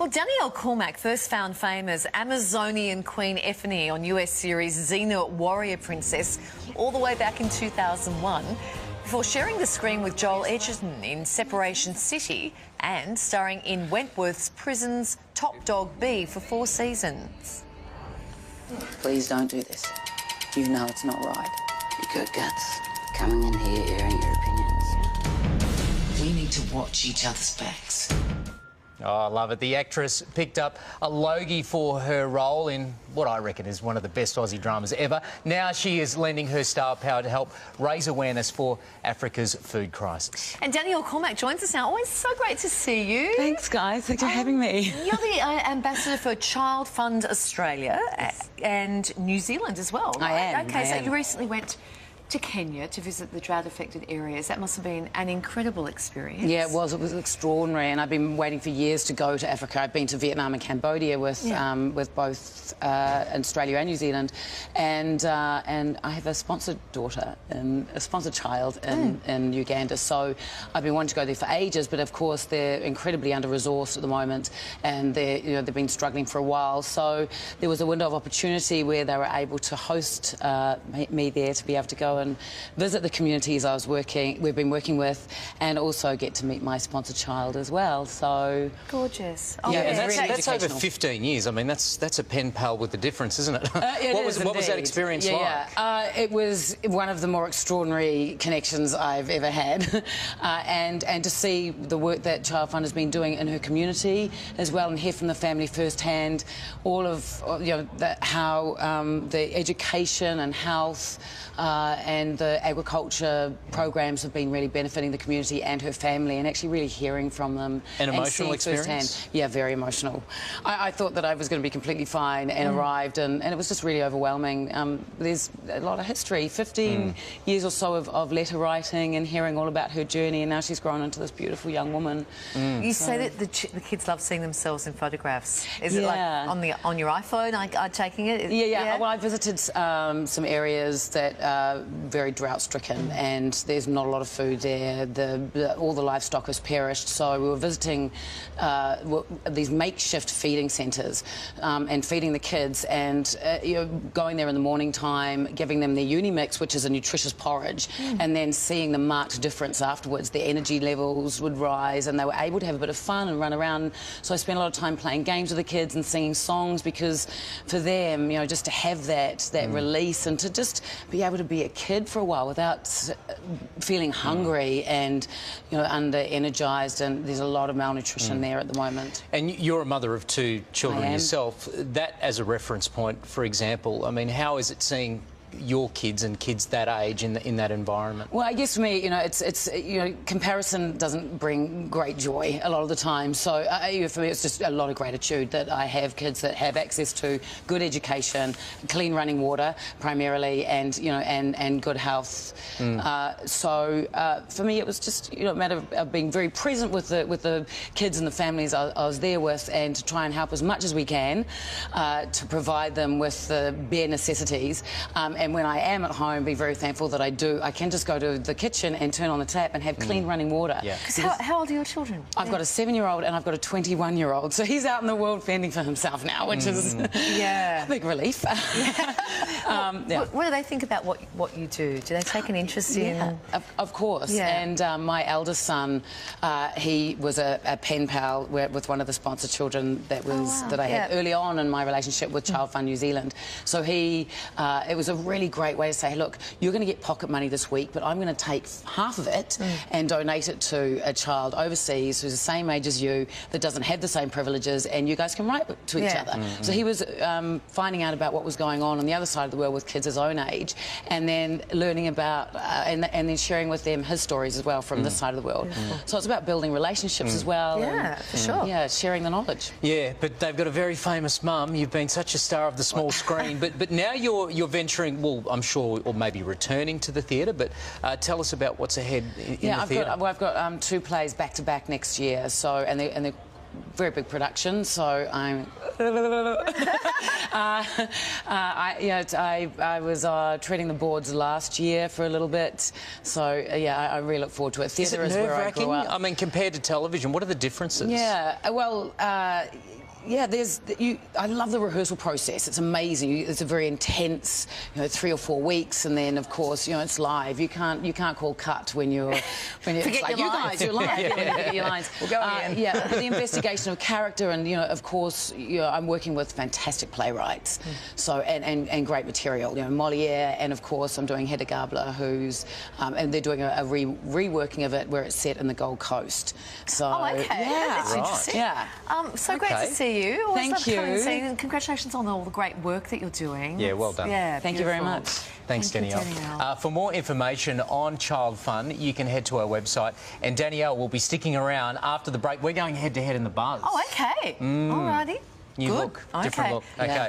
Well, Danielle Cormack first found fame as Amazonian Queen Ephany on US series Xena Warrior Princess all the way back in 2001, before sharing the screen with Joel Edgerton in Separation City and starring in Wentworth's Prison's Top Dog B for 4 seasons. Please don't do this. You know it's not right. You got guts. Coming in here, airing your opinions. We need to watch each other's backs. Oh, I love it. The actress picked up a Logie for her role in what I reckon is one of the best Aussie dramas ever. Now she is lending her star power to help raise awareness for Africa's food crisis. And Danielle Cormack joins us now. Always so great to see you. Thanks, guys. Thanks for having me. You're the ambassador for Child Fund Australia and New Zealand as well, right? I am. OK, so you recently went to Kenya to visit the drought-affected areas. That must have been an incredible experience. Yeah, it was. It was extraordinary, and I've been waiting for years to go to Africa. I've been to Vietnam and Cambodia with both Australia and New Zealand, and I have a sponsored daughter and a sponsored child in Uganda. So I've been wanting to go there for ages, but of course they're incredibly under-resourced at the moment, and they've been struggling for a while. So there was a window of opportunity where they were able to host me there to be able to go and visit the communities we've been working with, and also get to meet my sponsored child as well. So gorgeous. Oh, yeah, and that's over 15 years. I mean, that's a pen pal with the difference, isn't it? What was that experience like? Yeah. It was one of the more extraordinary connections I've ever had, and to see the work that Child Fund has been doing in her community as well, and hear from the family firsthand all of how the education and health and the agriculture programs have been really benefiting the community and her family, and actually really hearing from them. An emotional experience? Firsthand. Yeah, very emotional. I thought that I was going to be completely fine and arrived, and it was just really overwhelming. There's a lot of history, 15 years or so of letter writing and hearing all about her journey, and now she's grown into this beautiful young woman. You say that the kids love seeing themselves in photographs. Is it like on your iPhone, taking it? Yeah. Well, I visited some areas that are very drought-stricken, and there's not a lot of food there. All the livestock has perished, so we were visiting these makeshift feeding centres and feeding the kids, and going there in the morning time, giving them their uni mix, which is a nutritious porridge, and then seeing the marked difference afterwards. Their energy levels would rise, and they were able to have a bit of fun and run around. So I spent a lot of time playing games with the kids and singing songs, because for them, just to have that release and to just be able to be a kid for a while without feeling hungry and under-energised, and there's a lot of malnutrition there at the moment. And you're a mother of 2 children yourself. That as a reference point, for example, I mean, how is it seeing your kids and kids that age in that environment? Well, I guess for me, it's comparison doesn't bring great joy a lot of the time. So for me, it's just a lot of gratitude that I have kids that have access to good education, clean running water primarily, and and good health. So for me, it was just a matter of being very present with the kids and the families I was there with, and to try and help as much as we can to provide them with the bare necessities. And when I am at home, be very thankful that I can just go to the kitchen and turn on the tap and have clean running water. Yeah. How old are your children? I've got a 7-year-old and I've got a 21-year-old. So he's out in the world fending for himself now, which is a big relief. What do they think about what you do? Do they take an interest in? Of course. Yeah. And my eldest son, he was a pen pal with one of the sponsored children that I had early on in my relationship with Child Fund New Zealand. So it was a really great way to say, hey, look, you're going to get pocket money this week, but I'm going to take half of it and donate it to a child overseas who's the same age as you, that doesn't have the same privileges, and you guys can write to each other. So he was finding out about what was going on the other side of the world with kids his own age, and then learning about and then sharing with them his stories as well from this side of the world. So it's about building relationships as well. Yeah, for sure. Yeah, sharing the knowledge. Yeah, but they've got a very famous mum. You've been such a star of the small screen, but now you're venturing, well, I'm sure, or maybe returning to the theatre, but tell us about what's ahead in the theatre. I've got 2 plays back-to-back next year, so and they're very big productions, so I'm I was treating the boards last year for a little bit, so yeah, I really look forward to it. Theatre is where I grew up. I mean, compared to television, what are the differences? Yeah, well, yeah, I love the rehearsal process. It's amazing. It's a very intense, 3 or 4 weeks, and then of course, it's live. You can't call cut when you're Forget it's like, your you lines. guys, you're live. Yeah, forget your lines. We'll go again. Yeah, the investigation of character, and of course, I'm working with fantastic playwrights, so and great material. Moliere, and of course, I'm doing Hedda Gabler, who's and they're doing a reworking of it where it's set in the Gold Coast. So okay, yeah, that's interesting. Yeah, so great to see you. Always Thank love you. coming and seeing you. And congratulations on all the great work that you're doing. Yeah, well done. Yeah, thank you very beautiful. much. Thanks, Thank you, Danielle. Danielle. For more information on Child Fun, you can head to our website, and Danielle will be sticking around after the break. We're going head-to-head in the buzz. Oh, okay. Alrighty. New Good. look, different Okay. look. Okay.